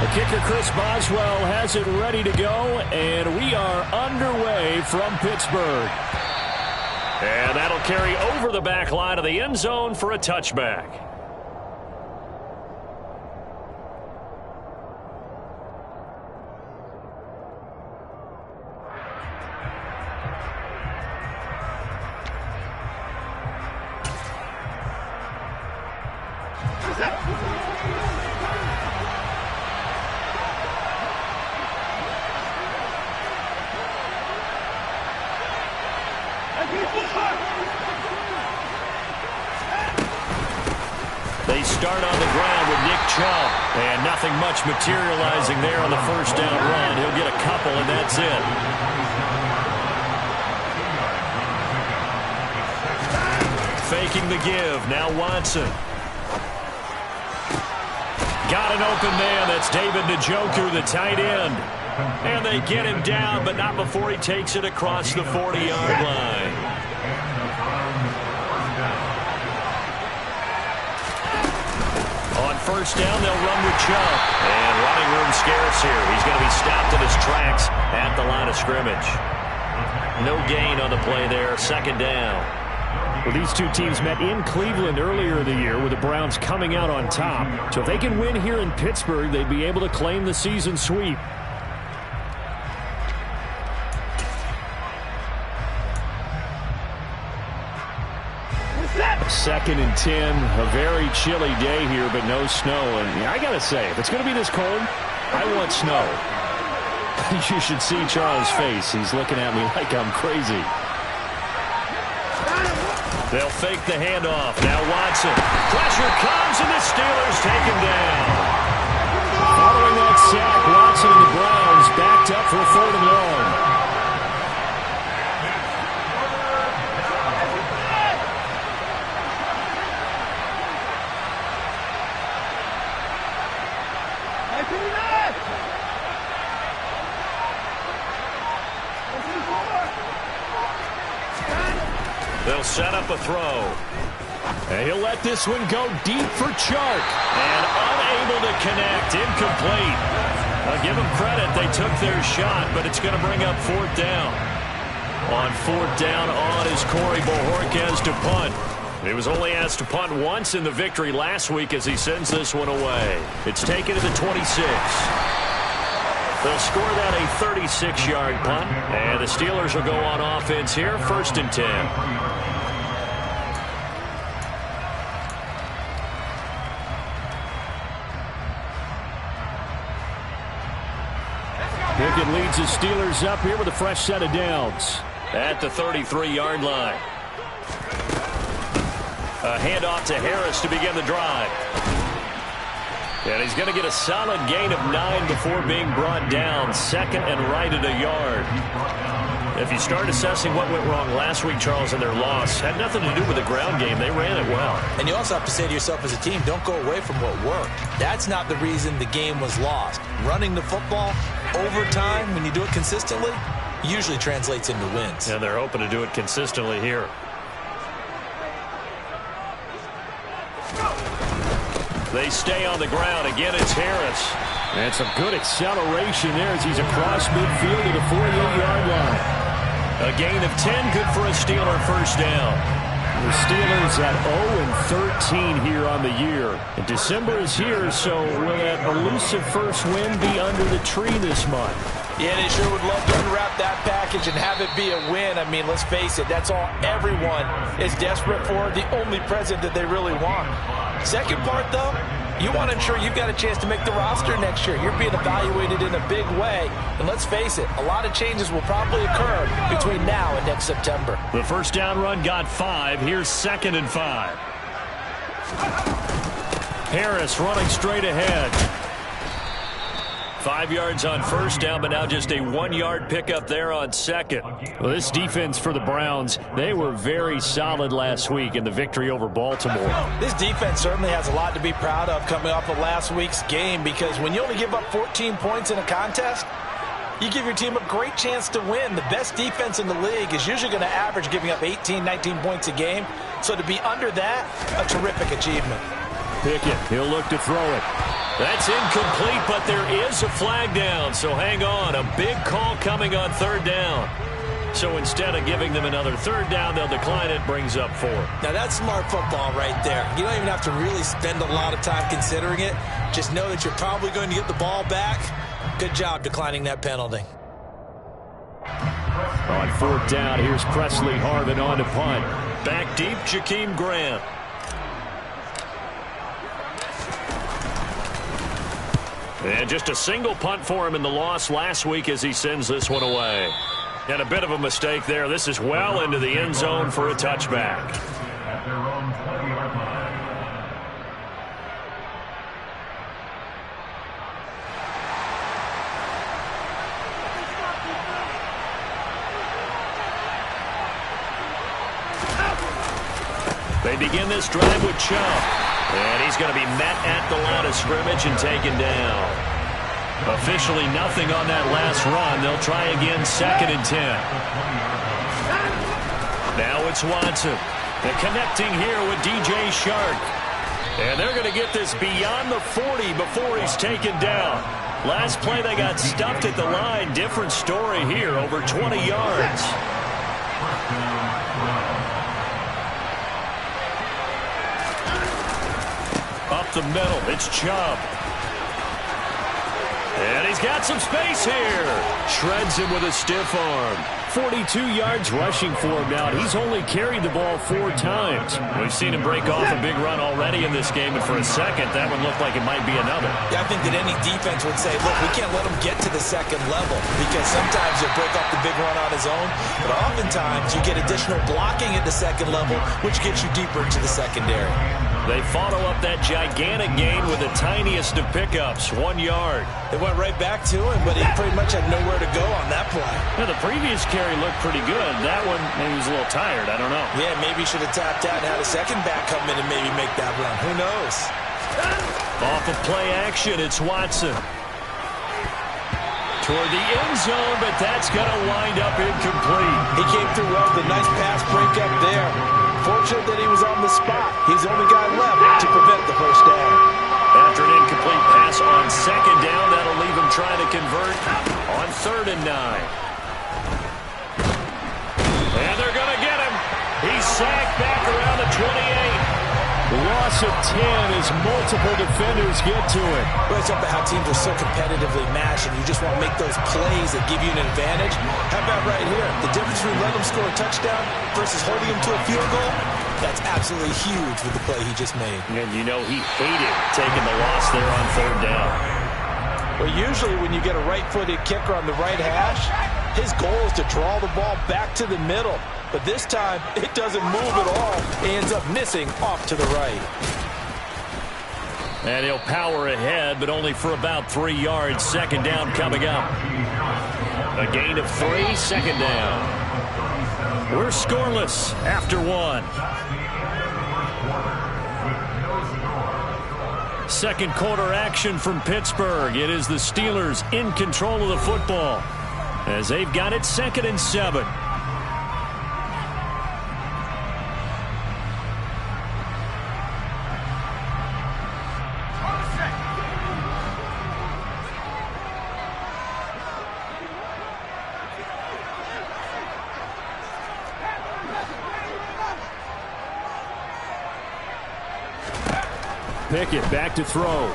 The kicker, Chris Boswell, has it ready to go, and we are underway from Pittsburgh. And that'll carry over the back line of the end zone for a touchback. They start on the ground with Nick Chubb, and nothing much materializing there on the first down run. He'll get a couple, and that's it. Faking the give. Now Watson. Got an open man. That's David Njoku, the tight end. And they get him down, but not before he takes it across the 40-yard line. On first down, they'll run with Chubb. And running room scarce here. He's going to be stopped in his tracks at the line of scrimmage. No gain on the play there. Second down. Well, these two teams met in Cleveland earlier in the year with the Browns coming out on top. So if they can win here in Pittsburgh, they'd be able to claim the season sweep. Second and 10, a very chilly day here, but no snow. And I got to say, if it's going to be this cold, I want snow. You should see Charles' face. He's looking at me like I'm crazy. They'll fake the handoff. Now Watson. Pressure comes, and the Steelers take him down. Following that sack, Watson and the Browns backed up for a 4th and long. They'll set up a throw. And he'll let this one go deep for Chark. And unable to connect. Incomplete. I'll give them credit. They took their shot, but it's going to bring up 4th down. On 4th down, on is Corey Bojorquez to punt. He was only asked to punt once in the victory last week as he sends this one away. It's taken to the 26. They'll score that a 36-yard punt. And the Steelers will go on offense here, 1st and 10. Pickett leads the Steelers up here with a fresh set of downs. At the 33-yard line. A handoff to Harris to begin the drive. And he's going to get a solid gain of 9 before being brought down. 2nd and right at a yard. If you start assessing what went wrong last week, Charles, in their loss, had nothing to do with the ground game. They ran it well. And you also have to say to yourself as a team, don't go away from what worked. That's not the reason the game was lost. Running the football over time, when you do it consistently, usually translates into wins. And they're hoping to do it consistently here. They stay on the ground. Again, it's Harris. And some good acceleration there as he's across midfield to the 48-yard line. A gain of 10, good for a Steeler first down. The Steelers at 0-13 here on the year. And December is here, so will that elusive first win be under the tree this month? Yeah, they sure would love to unwrap that package and have it be a win. I mean, let's face it, that's all everyone is desperate for, the only present that they really want. Second part, though, you want to ensure you've got a chance to make the roster next year. You're being evaluated in a big way. And let's face it, a lot of changes will probably occur between now and next September. The first down run got 5. Here's 2nd and 5. Harris running straight ahead. 5 yards on first down, but now just a 1-yard pickup there on 2nd. Well, this defense for the Browns, they were very solid last week in the victory over Baltimore. This defense certainly has a lot to be proud of coming off of last week's game, because when you only give up 14 points in a contest, you give your team a great chance to win. The best defense in the league is usually going to average giving up 18, 19 points a game. So to be under that, a terrific achievement. Pickett, he'll look to throw it. That's incomplete, but there is a flag down, so hang on. A big call coming on third down. So instead of giving them another third down, they'll decline it, brings up 4. Now that's smart football right there. You don't even have to really spend a lot of time considering it. Just know that you're probably going to get the ball back. Good job declining that penalty. On fourth down, here's Presley Harvin on to punt. Back deep, Jakeem Grant. And just a single punt for him in the loss last week as he sends this one away. And a bit of a mistake there. This is well into the end zone for a touchback. They begin this drive with Chubb. And he's going to be met at the line of scrimmage and taken down. Officially nothing on that last run. They'll try again, 2nd and 10. Now it's Watson. They're connecting here with DJ Shark. And they're going to get this beyond the 40 before he's taken down. Last play they got stuffed at the line. Different story here, over 20 yards. Up the middle, it's Chubb. And he's got some space here. Shreds him with a stiff arm. 42 yards rushing for him now. He's only carried the ball 4 times. We've seen him break off a big run already in this game, and for a second, that one looked like it might be another. Yeah, I think that any defense would say, look, we can't let him get to the second level, because sometimes he'll break off the big run on his own, but oftentimes you get additional blocking at the second level, which gets you deeper into the secondary. They follow up that gigantic gain with the tiniest of pickups, 1 yard. They went right back to him, but he pretty much had nowhere to go on that play. Now, the previous carry looked pretty good. That one, maybe he was a little tired. I don't know. Yeah, maybe he should have tapped out and had a second back come in and maybe make that run. Who knows? Off of play action, it's Watson. Toward the end zone, but that's going to wind up incomplete. He came through well with a nice pass breakup there. Fortunate that he was on the spot. He's the only guy left to prevent the first down. After an incomplete pass on 2nd down, that'll leave him trying to convert on 3rd and 9. And they're going to get him. He's sacked back around the 28. Loss of 10 as multiple defenders get to it. Well, it's up to how teams are so competitively matched, and you just want to make those plays that give you an advantage. How about right here? The difference between letting him score a touchdown versus holding him to a field goal, that's absolutely huge with the play he just made. And you know he hated taking the loss there on 3rd down. Well, usually when you get a right-footed kicker on the right hash, his goal is to draw the ball back to the middle. But this time, it doesn't move at all. He ends up missing off to the right. And he'll power ahead, but only for about 3 yards. 2nd down coming up. A gain of 3, 2nd down. We're scoreless after 1. Second quarter action from Pittsburgh. It is the Steelers in control of the football as they've got it 2nd and 7. Pickett back to throw.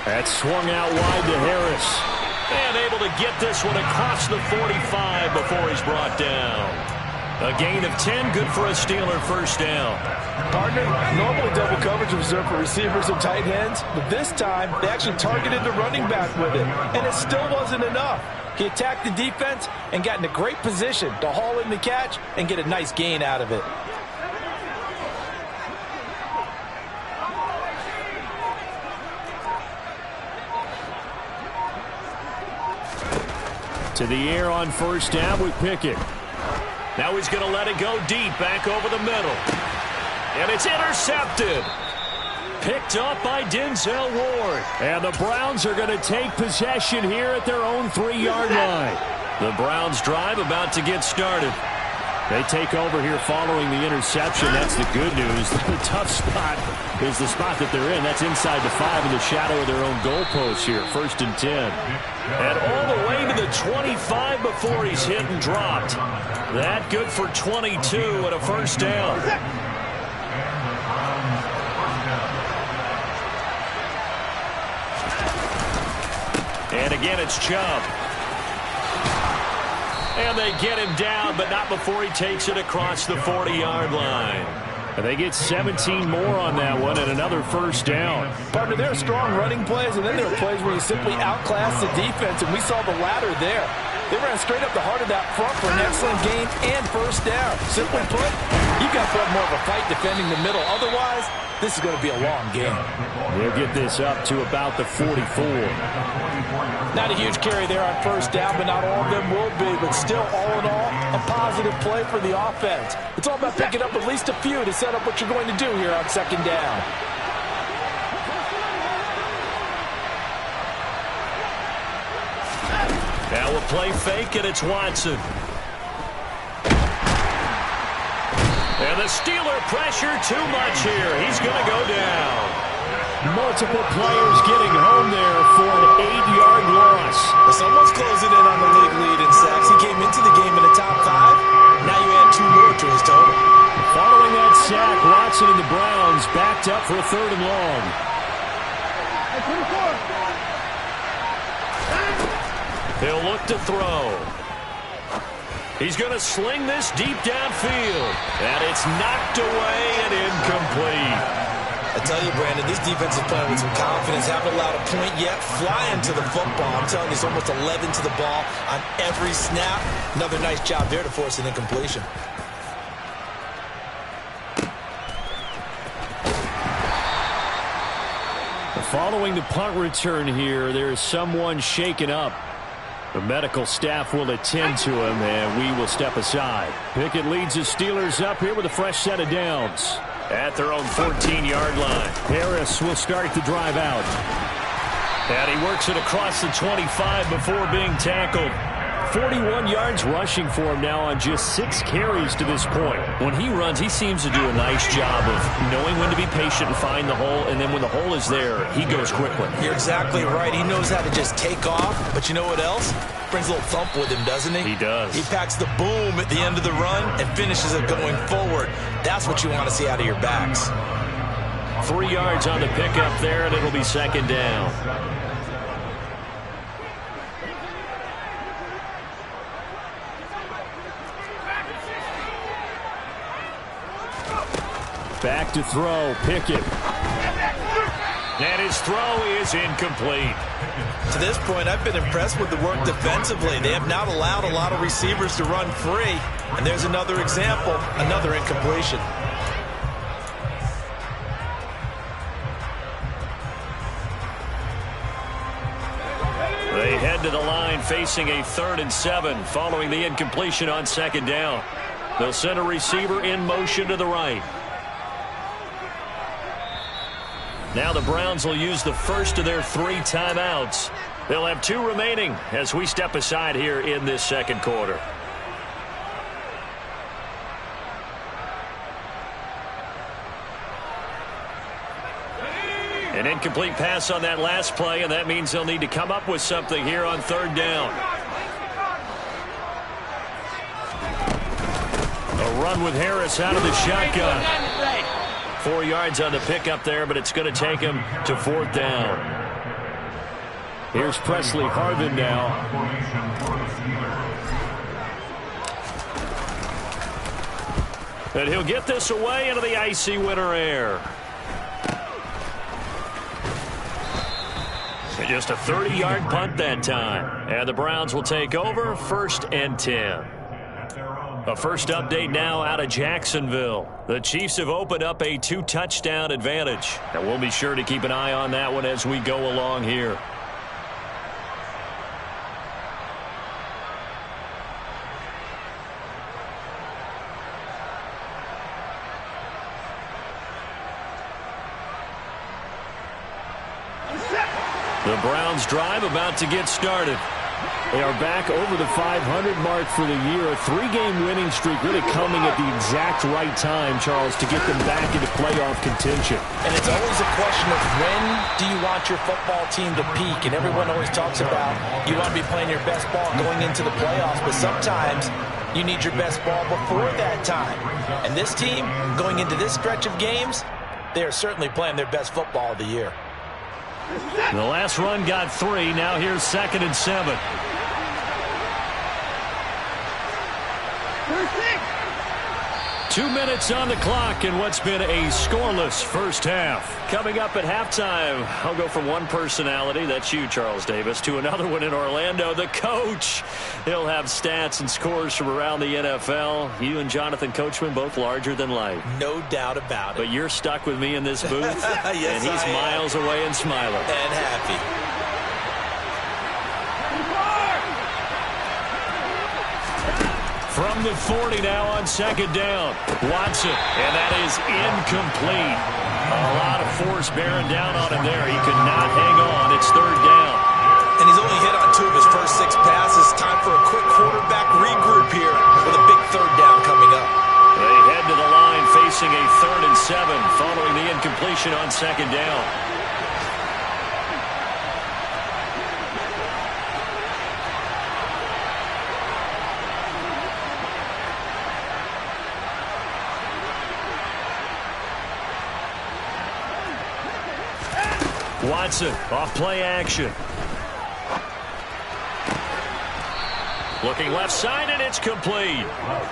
That's swung out wide to Harris. And able to get this one across the 45 before he's brought down. A gain of 10, good for a Steeler first down. Partner, normally double coverage is reserved for receivers and tight ends, but this time they actually targeted the running back with it, and it still wasn't enough. He attacked the defense and got in a great position to haul in the catch and get a nice gain out of it. To the air on first down with Pickett. Now he's going to let it go deep, back over the middle. And it's intercepted. Picked up by Denzel Ward. And the Browns are going to take possession here at their own 3-yard line. The Browns drive about to get started. They take over here following the interception. That's the good news. The tough spot is the spot that they're in. That's inside the 5 in the shadow of their own goalpost here. 1st and 10. And all the way to the 25 before he's hit and dropped. That good for 22 and a first down. And again, it's Chubb. And they get him down, but not before he takes it across the 40-yard line. And they get 17 more on that one and another first down. Partner, there are strong running plays, and then there are plays where you simply outclass the defense, and we saw the latter there. They ran straight up the heart of that front for an excellent gain and first down. Simply put, you've got to put more of a fight defending the middle. Otherwise, this is going to be a long game. They'll get this up to about the 44. Not a huge carry there on first down, but not all of them will be. But still, all in all, a positive play for the offense. It's all about picking up at least a few to set up what you're going to do here on second down. Now we'll play fake, and it's Watson. And the Steeler pressure too much here. He's going to go down. Multiple players getting home there for an 8-yard loss. Well, someone's closing in on the league lead in sacks. He came into the game in the top 5. Now you add 2 more to his total. Following that sack, Watson and the Browns backed up for a 3rd and long. He'll look to throw. He's going to sling this deep downfield. And it's knocked away and incomplete. I tell you, Brandon, this defense is playing with some confidence. Haven't allowed a point yet. Flying to the football. I'm telling you, it's almost 11 to the ball on every snap. Another nice job there to force an incompletion. Following the punt return here, there is someone shaken up. The medical staff will attend to him, and we will step aside. Pickett leads the Steelers up here with a fresh set of downs. At their own 14-yard line. Harris will start the drive out. And he works it across the 25 before being tackled. 41 yards rushing for him now on just 6 carries to this point. When he runs, he seems to do a nice job of knowing when to be patient and find the hole, and then when the hole is there, he goes quickly. You're exactly right. He knows how to just take off, but you know what else? Brings a little thump with him, doesn't he? He does. He packs the boom at the end of the run and finishes it going forward. That's what you want to see out of your backs. 3 yards on the pickup there, and it'll be second down. Back to throw, Pickett. And his throw is incomplete. To this point, I've been impressed with the work defensively. They have not allowed a lot of receivers to run free. And there's another example, another incompletion. They head to the line facing a 3rd and 7 following the incompletion on second down. They'll send a receiver in motion to the right. Now the Browns will use the first of their 3 timeouts. They'll have 2 remaining as we step aside here in this second quarter. An incomplete pass on that last play, and that means they'll need to come up with something here on 3rd down. A run with Harris out of the shotgun. 4 yards on the pickup there, but it's going to take him to 4th down. Here's Presley Harvin now. And he'll get this away into the icy winter air. And just a 30-yard punt that time. And the Browns will take over 1st and 10. A first update now out of Jacksonville. The Chiefs have opened up a 2-touchdown advantage. And we'll be sure to keep an eye on that one as we go along here. The Browns drive about to get started. They are back over the 500 mark for the year. A 3-game winning streak really coming at the exact right time, Charles, to get them back into playoff contention. And it's always a question of when do you want your football team to peak? And everyone always talks about you want to be playing your best ball going into the playoffs, but sometimes you need your best ball before that time. And this team, going into this stretch of games, they are certainly playing their best football of the year. The last run got 3. Now here's 2nd and 7. 2 minutes on the clock in what's been a scoreless first half. Coming up at halftime, I'll go from one personality, that's you, Charles Davis, to another one in Orlando, the coach. He'll have stats and scores from around the NFL. You and Jonathan Coachman, both larger than life. No doubt about it. But you're stuck with me in this booth, yes, and he's miles away and smiling. And happy. From the 40 now on 2nd down. Watson, and that is incomplete. A lot of force bearing down on him there. He could not hang on. It's 3rd down. And he's only hit on 2 of his first 6 passes. Time for a quick quarterback regroup here with a big 3rd down coming up. They head to the line facing a 3rd and 7 following the incompletion on 2nd down. Watson off play action. Looking left side, and it's complete.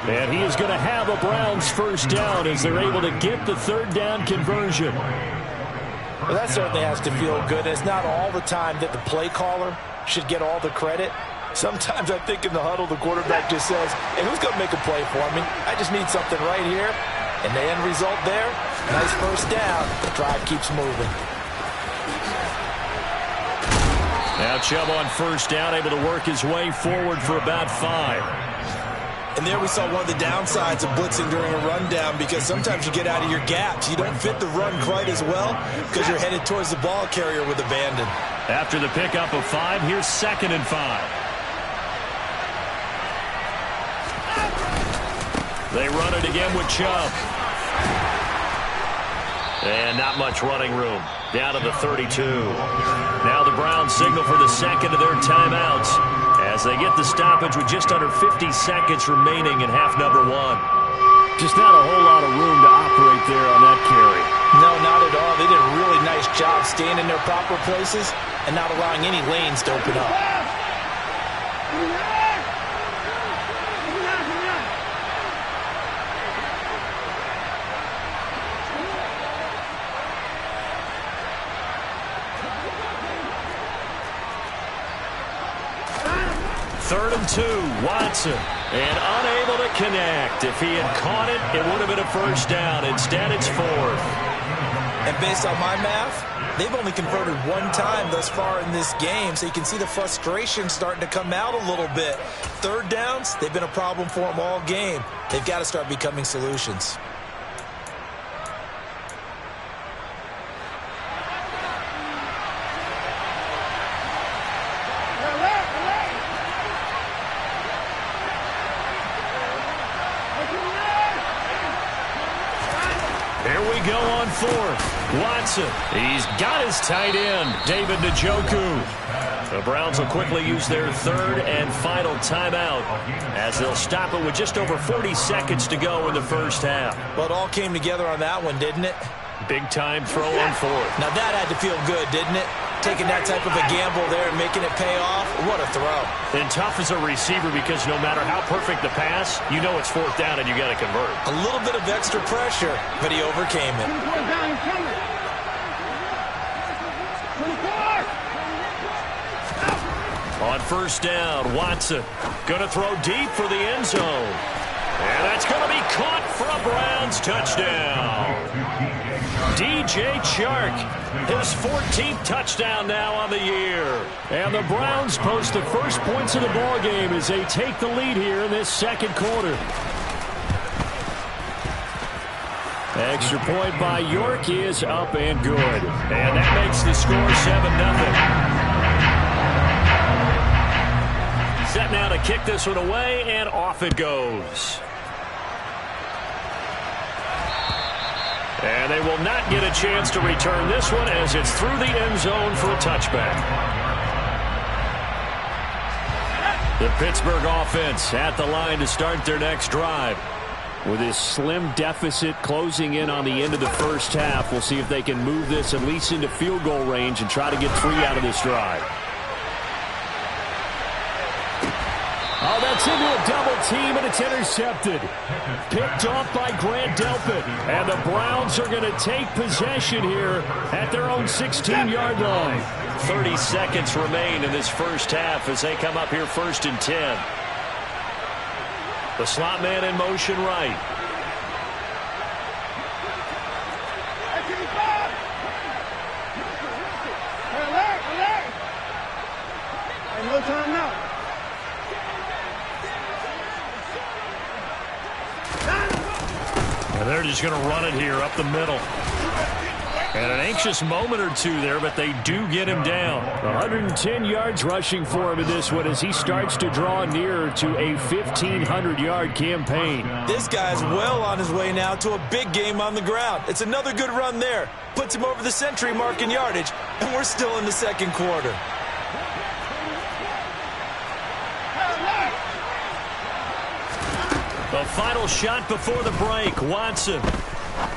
And he is going to have a Browns 1st down as they're able to get the 3rd down conversion. Well, that certainly has to feel good. It's not all the time that the play caller should get all the credit. Sometimes I think in the huddle, the quarterback just says, hey, who's going to make a play for me? I just need something right here. And the end result there, nice 1st down. The drive keeps moving. Now Chubb on 1st down, able to work his way forward for about 5. And there we saw one of the downsides of blitzing during a rundown, because sometimes you get out of your gaps. You don't fit the run quite as well because you're headed towards the ball carrier with abandon. After the pickup of 5, here's 2nd and 5. They run it again with Chubb. And not much running room. Down to the 32. Now the Browns signal for the 2nd of their timeouts as they get the stoppage with just under 50 seconds remaining in half number 1. Just not a whole lot of room to operate there on that carry. No, not at all. They did a really nice job staying in their proper places and not allowing any lanes to open up. Third and 2, Watson, and unable to connect. If he had caught it, it would have been a 1st down. Instead, it's 4th. And based on my math, they've only converted 1 time thus far in this game, so you can see the frustration starting to come out a little bit. 3rd downs, they've been a problem for them all game. They've got to start becoming solutions. Go on 4th. Watson, he's got his tight end, David Njoku. The Browns will quickly use their 3rd and final timeout as they'll stop it with just over 40 seconds to go in the 1st half. Well, it all came together on that one, didn't it? Big time throw on 4th. Now that had to feel good, didn't it? Taking that type of a gamble there and making it pay off. What a throw. And tough as a receiver, because no matter how perfect the pass, you know it's 4th down and you got to convert. A little bit of extra pressure, but he overcame it. On 1st down, Watson going to throw deep for the end zone. And that's going to be caught for a Browns touchdown. DJ Chark, his 14th touchdown now on the year. And the Browns post the first points of the ball game as they take the lead here in this 2nd quarter. Extra point by York is up and good. And that makes the score 7-0. set now to kick this one away, and off it goes. And they will not get a chance to return this one as it's through the end zone for a touchback. The Pittsburgh offense at the line to start their next drive. With this slim deficit closing in on the end of the first half, we'll see if they can move this at least into field goal range and try to get 3 out of this drive. Oh, that's into a double team, and it's intercepted. Picked off by Grant Delpit. And the Browns are going to take possession here at their own 16-yard line. 30 seconds remain in this first half as they come up here 1st and 10. The slot man in motion right. No time now. And they're just going to run it here up the middle. And an anxious moment or two there, but they do get him down. 110 yards rushing for him in this one as he starts to draw nearer to a 1,500-yard campaign. This guy's well on his way now to a big game on the ground. It's another good run there. Puts him over the century mark in yardage, and we're still in the second quarter. The final shot before the break, Watson.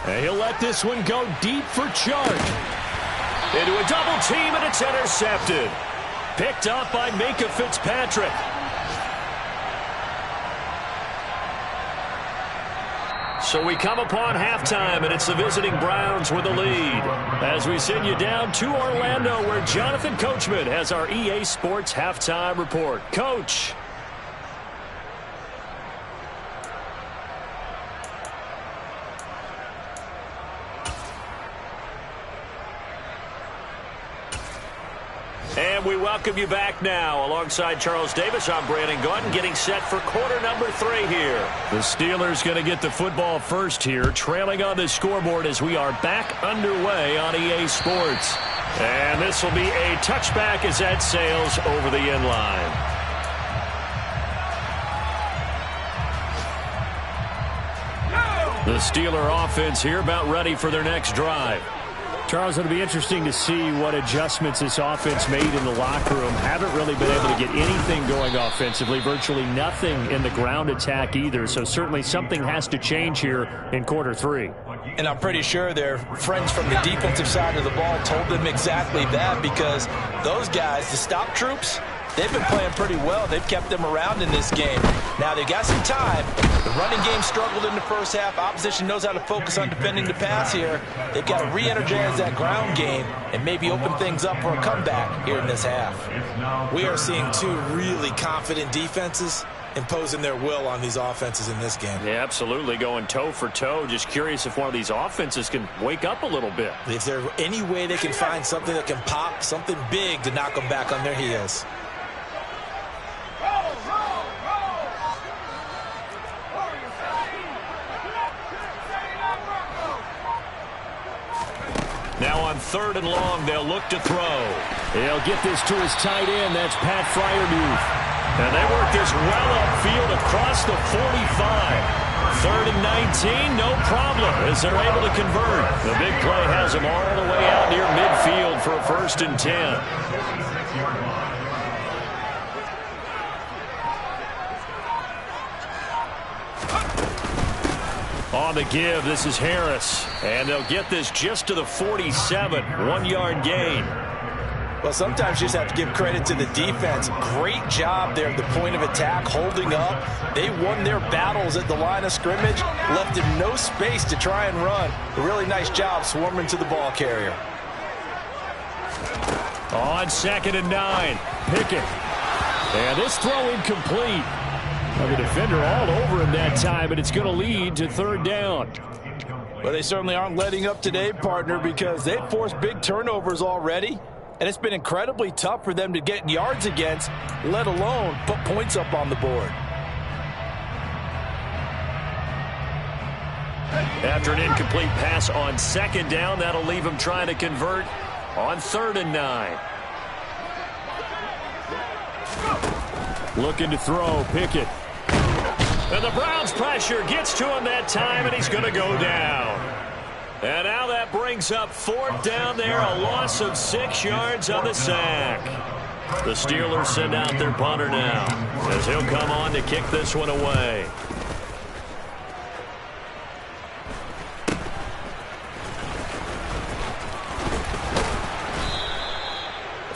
And he'll let this one go deep for Chark. Into a double team, and it's intercepted. Picked up by Minkah Fitzpatrick. So we come upon halftime, and it's the visiting Browns with the lead. As we send you down to Orlando, where Jonathan Coachman has our EA Sports halftime report. Coach. And we welcome you back now. Alongside Charles Davis, I'm Brandon Gaudin, getting set for quarter number 3 here. The Steelers going to get the football first here, trailing on the scoreboard as we are back underway on EA Sports. And this will be a touchback as that sails over the end line. The Steeler offense here about ready for their next drive. Charles, it'll be interesting to see what adjustments this offense made in the locker room. Haven't really been able to get anything going offensively, virtually nothing in the ground attack either. So certainly something has to change here in quarter 3. And I'm pretty sure their friends from the defensive side of the ball told them exactly that, because those guys, the stop troops, they've been playing pretty well. They've kept them around in this game. Now, they've got some time. The running game struggled in the first half. Opposition knows how to focus on defending the pass here. They've got to re-energize that ground game and maybe open things up for a comeback here in this half. We are seeing 2 really confident defenses imposing their will on these offenses in this game. Yeah, absolutely, going toe for toe. Just curious if one of these offenses can wake up a little bit. Is there any way they can find something that can pop, something big to knock them back on their heels? Now on 3rd and long, they'll look to throw. He'll get this to his tight end. That's Pat Freiermuth. And they work this well upfield across the 45. 3rd and 19, no problem as they're able to convert. The big play has them all the way out near midfield for a 1st and 10. On the give, this is Harris. And they'll get this just to the 47, 1-yard gain. Well, sometimes you just have to give credit to the defense. Great job there at the point of attack, holding up. They won their battles at the line of scrimmage, left him no space to try and run. A really nice job swarming to the ball carrier. On 2nd and 9, Pickett. And this throw incomplete. The defender all over him that time, and it's going to lead to 3rd down. Well, they certainly aren't letting up today, partner, because they've forced big turnovers already, and it's been incredibly tough for them to get yards against, let alone put points up on the board. After an incomplete pass on 2nd down, that'll leave them trying to convert on 3rd and 9. Looking to throw. Pickett. And the Browns pressure gets to him that time, and he's going to go down. And now that brings up 4th down there, a loss of 6 yards on the sack. The Steelers send out their punter now, as he'll come on to kick this one away.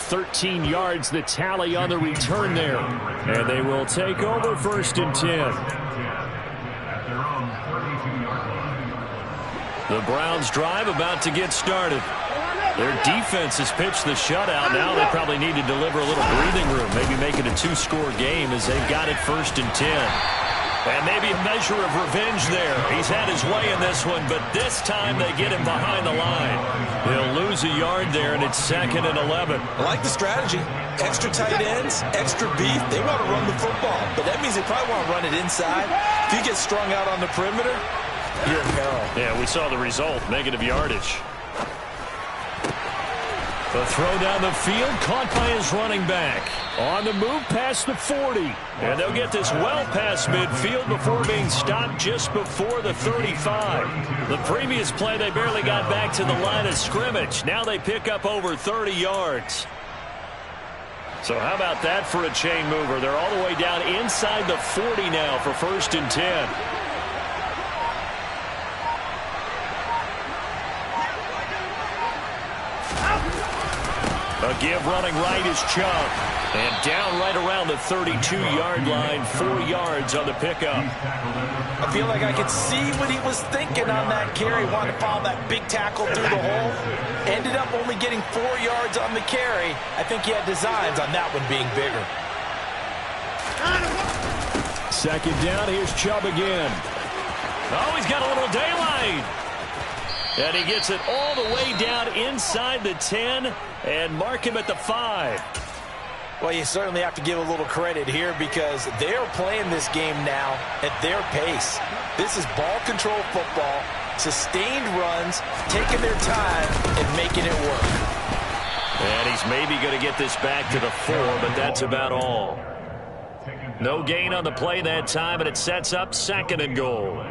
13 yards the tally on the return there. And they will take over 1st and 10. The Browns drive about to get started. Their defense has pitched the shutout. Now they probably need to deliver a little breathing room, maybe make it a 2-score game as they've got it 1st and 10. And maybe a measure of revenge there. He's had his way in this one, but this time they get him behind the line. He'll lose a yard there, and it's 2nd and 11. I like the strategy. Extra tight ends, extra beef. They want to run the football, but that means they probably want to run it inside. If you get strung out on the perimeter, you're in peril. Yeah, we saw the result, negative yardage. The throw down the field, caught by his running back. On the move past the 40. And they'll get this well past midfield before being stopped just before the 35. The previous play, they barely got back to the line of scrimmage. Now they pick up over 30 yards. So how about that for a chain mover? They're all the way down inside the 40 now for 1st and 10. A give running right is Chubb. And down right around the 32-yard line, 4 yards on the pickup. I feel like I could see what he was thinking on that carry. Wanted to follow that big tackle through the hole. Ended up only getting 4 yards on the carry. I think he had designs on that one being bigger. 2nd down, here's Chubb again. Oh, he's got a little daylight. And he gets it all the way down inside the 10 and mark him at the 5. Well, you certainly have to give a little credit here because they're playing this game now at their pace. This is ball control football, sustained runs, taking their time and making it work. And he's maybe going to get this back to the 4, but that's about all. No gain on the play that time, and it sets up 2nd and goal.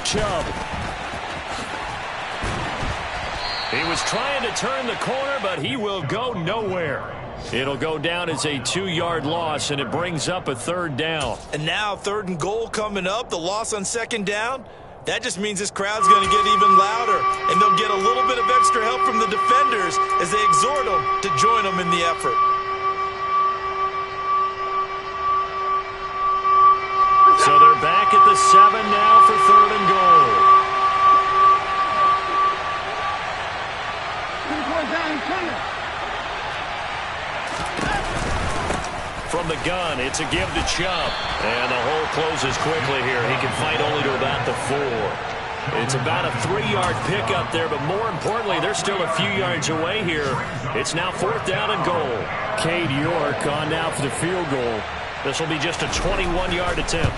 Chubb. He was trying to turn the corner, but he will go nowhere. It'll go down as a 2-yard loss, and it brings up a 3rd down. And now 3rd and goal coming up, the loss on 2nd down. That just means this crowd's going to get even louder, and they'll get a little bit of extra help from the defenders as they exhort them to join them in the effort. So they're back at the 7 now for 3rd and goal. From the gun, it's a give to Chubb. And the hole closes quickly here. He can fight only to about the 4. It's about a 3-yard pickup there, but more importantly, they're still a few yards away here. It's now 4th down and goal. Cade York on now for the field goal. This will be just a 21-yard attempt.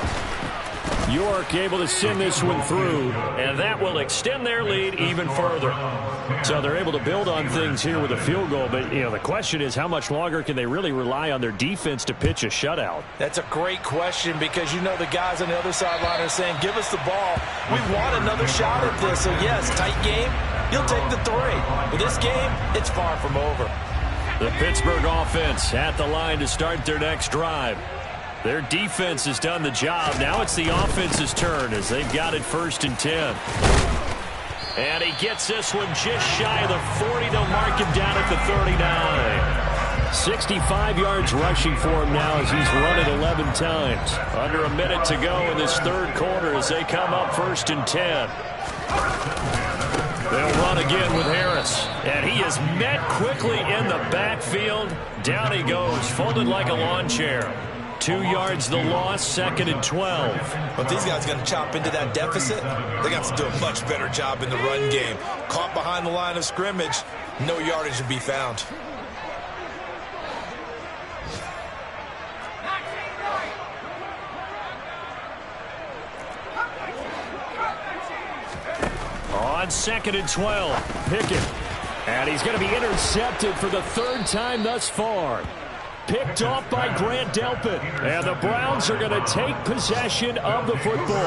York able to send this one through, and that will extend their lead even further. So they're able to build on things here with a field goal, but the question is how much longer can they really rely on their defense to pitch a shutout? That's a great question because the guys on the other sideline are saying, give us the ball. We want another shot at this. So, yes, tight game, you'll take the 3. But this game, it's far from over. The Pittsburgh offense at the line to start their next drive. Their defense has done the job. Now it's the offense's turn as they've got it 1st and 10. And he gets this one just shy of the 40. They'll mark him down at the 39. 65 yards rushing for him now as he's run it 11 times. Under a minute to go in this 3rd quarter as they come up 1st and 10. They'll run again with Harris. And he is met quickly in the backfield. Down he goes, folded like a lawn chair. 2 yards the loss, 2nd and 12. But these guys are going to chop into that deficit. They got to do a much better job in the run game. Caught behind the line of scrimmage, no yardage to be found. On on 2nd and 12. Pickett. And he's going to be intercepted for the 3rd time thus far. Picked off by Grant Delpit. And the Browns are going to take possession of the football.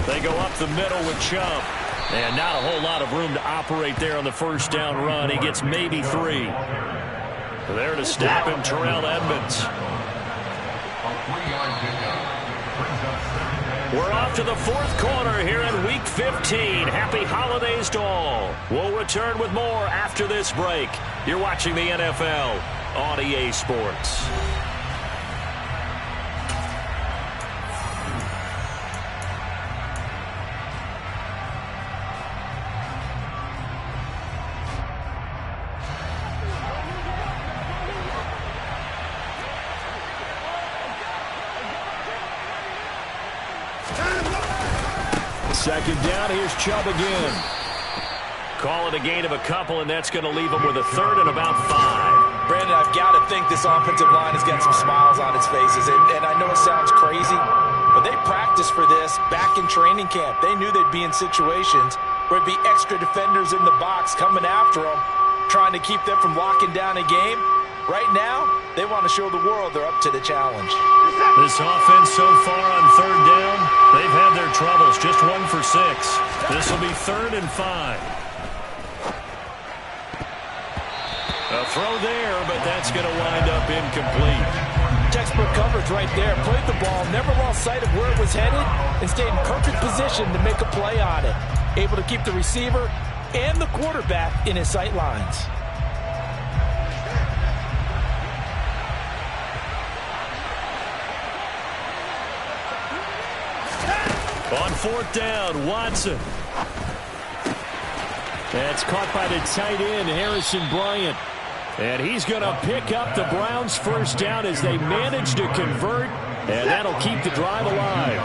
They go up the middle with Chubb. And not a whole lot of room to operate there on the first down run. He gets maybe 3. There to stop him, Terrell Edmonds. We're off to the 4th quarter here in Week 15. Happy holidays to all. We'll return with more after this break. You're watching the NFL on EA Sports. Second down, here's Chubb again. Call it a gain of a couple, and that's going to leave him with a 3rd and about 5. Brandon, I've got to think this offensive line has got some smiles on its faces. And I know it sounds crazy, but they practiced for this back in training camp. They knew they'd be in situations where it'd be extra defenders in the box coming after them, trying to keep them from locking down a game. Right now, they want to show the world they're up to the challenge. This offense so far on 3rd down, they've had their troubles. Just 1 for 6. This will be 3rd and 5. A throw there, but that's going to wind up incomplete. Textbook coverage right there. Played the ball, never lost sight of where it was headed, and stayed in perfect position to make a play on it. Able to keep the receiver and the quarterback in his sight lines. On 4th down, Watson. That's caught by the tight end, Harrison Bryant. And he's going to pick up the Browns' 1st down as they manage to convert, and that'll keep the drive alive.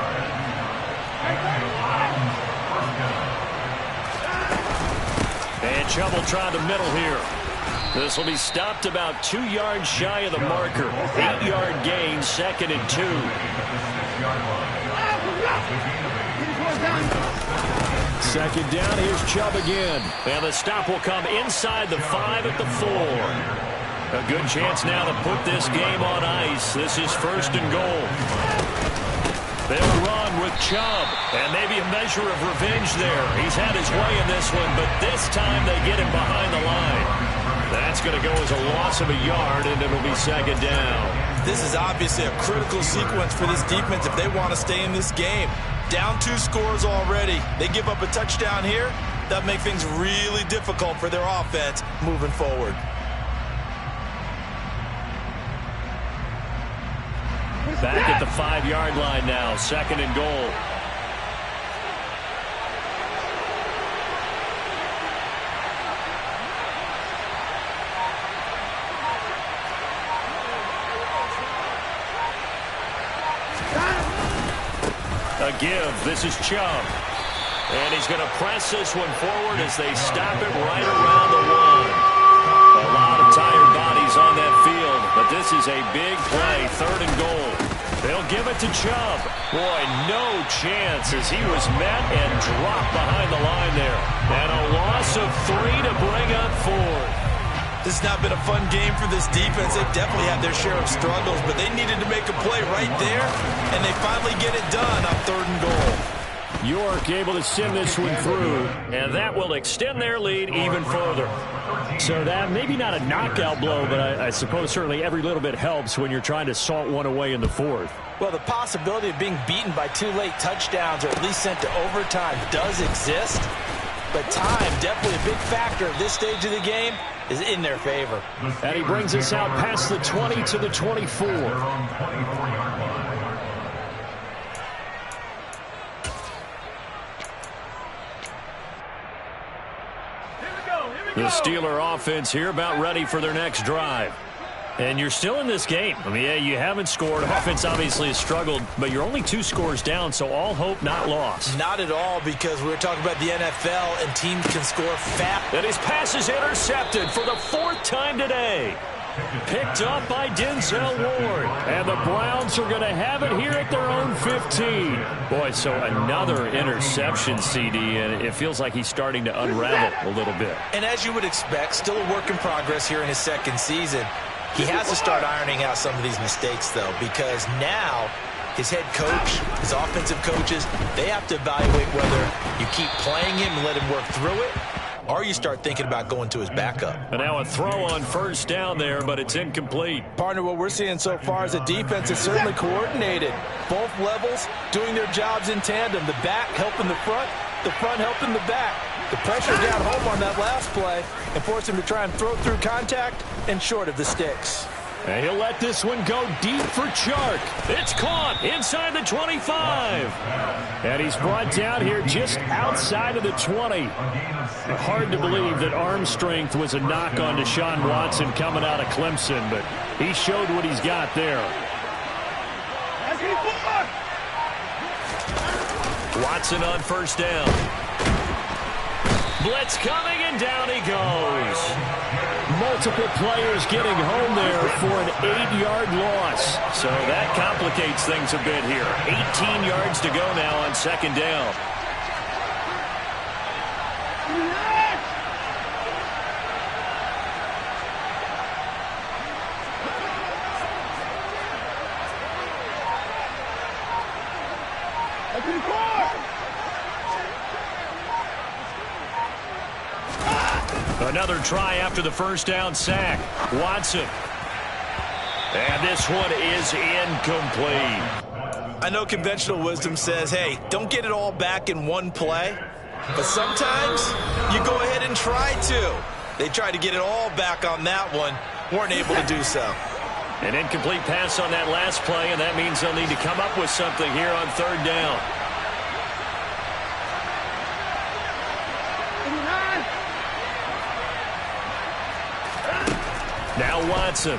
And Chubb will try the middle here. This will be stopped about 2 yards shy of the marker. 8-yard gain, 2nd and 2. Second down, here's Chubb again. And the stop will come inside the 5 at the 4. A good chance now to put this game on ice. This is 1st and goal. They'll run with Chubb, and maybe a measure of revenge there. He's had his way in this one, but this time they get him behind the line. That's going to go as a loss of a yard, and it'll be 2nd down. This is obviously a critical sequence for this defense if they want to stay in this game. Down 2 scores already. They give up a touchdown here. That makes things really difficult for their offense moving forward. Back at the 5-yard line now, 2nd and goal. A give. This is Chubb. And he's going to press this one forward as they stop it right around the 1. A lot of tired bodies on that field, but this is a big play, 3rd and goal. They'll give it to Chubb. Boy, no chance as he was met and dropped behind the line there. And a loss of 3 to bring up 4th. This has not been a fun game for this defense. They've definitely had their share of struggles, but they needed to make a play right there, and they finally get it done on 3rd and goal. York able to send this one through, and that will extend their lead even further. So that maybe not a knockout blow, but I suppose certainly every little bit helps when you're trying to salt one away in the 4th. Well, the possibility of being beaten by 2 late touchdowns or at least sent to overtime does exist, but time, definitely a big factor at this stage of the game, is in their favor. And he brings us out past the 20 to the 24. The Steeler offense here about ready for their next drive. And you're still in this game. I mean, yeah, you haven't scored. Offense obviously has struggled, but you're only 2 scores down, so all hope not lost. Not at all, because we're talking about the NFL, and teams can score fast. And his pass is intercepted for the 4th time today. Picked up by Denzel Ward. And the Browns are going to have it here at their own 15. Boy, so another interception, CD, and it feels like he's starting to unravel a little bit. And as you would expect, still a work in progress here in his second season. He has to start ironing out some of these mistakes, though, because now his head coach, his offensive coaches, they have to evaluate whether you keep playing him and let him work through it, or you start thinking about going to his backup. And now a throw on first down there, but it's incomplete. Partner, what we're seeing so far is the defense is certainly coordinated. Both levels doing their jobs in tandem. The back helping the front helping the back. The pressure got home on that last play and forced him to try and throw through contact and short of the sticks. And he'll let this one go deep for Chark. It's caught inside the 25. And he's brought down here just outside of the 20. Hard to believe that arm strength was a knock on Deshaun Watson coming out of Clemson, but he showed what he's got there. Watson on first down. Blitz coming, and down he goes. Multiple players getting home there for an 8-yard loss. So that complicates things a bit here. 18 yards to go now on second down. Another try after the first down sack. Watson. And this one is incomplete. I know conventional wisdom says, hey, don't get it all back in one play. But sometimes you go ahead and try to. They tried to get it all back on that one. Weren't able to do so. An incomplete pass on that last play, and that means they'll need to come up with something here on third down. Now Watson.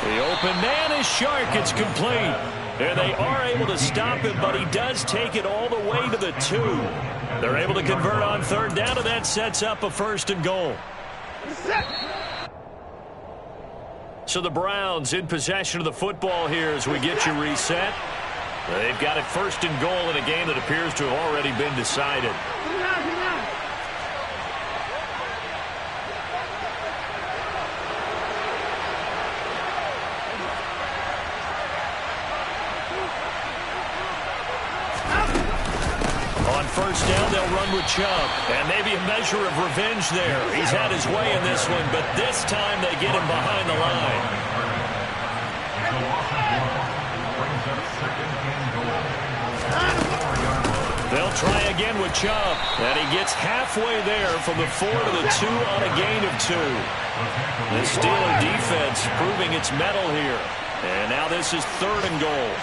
The open man is Shark. It's complete. And they are able to stop him, but he does take it all the way to the 2. They're able to convert on third down, and that sets up a first and goal. So the Browns in possession of the football here as we get you reset. They've got it first and goal in a game that appears to have already been decided. First down, they'll run with Chubb. And maybe a measure of revenge there. He's had his way in this one, but this time they get him behind the line. They'll try again with Chubb. And he gets halfway there from the 4 to the 2 on a gain of 2. The Steeler defense proving its mettle here. And now this is third and goal.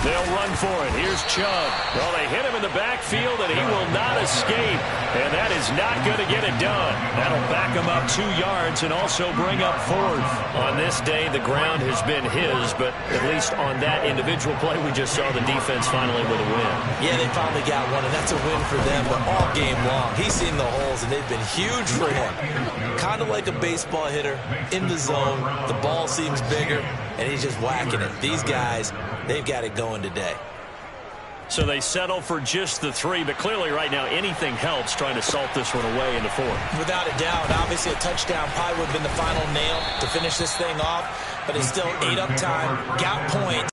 They'll run for it. Here's Chubb. Well, they hit him in the backfield, and he will not escape. And that is not going to get it done. That'll back him up 2 yards and also bring up fourth. On this day, the ground has been his, but at least on that individual play, we just saw the defense finally with a win. Yeah, they finally got one, and that's a win for them, but all game long, he's seen the holes, and they've been huge for him. Kind of like a baseball hitter in the zone. The ball seems bigger, and he's just whacking it. These guys, they've got it going today. So they settle for just the 3, but clearly right now anything helps trying to salt this one away in the 4th. Without a doubt, obviously a touchdown probably would have been the final nail to finish this thing off, but it's still ate up time, got points,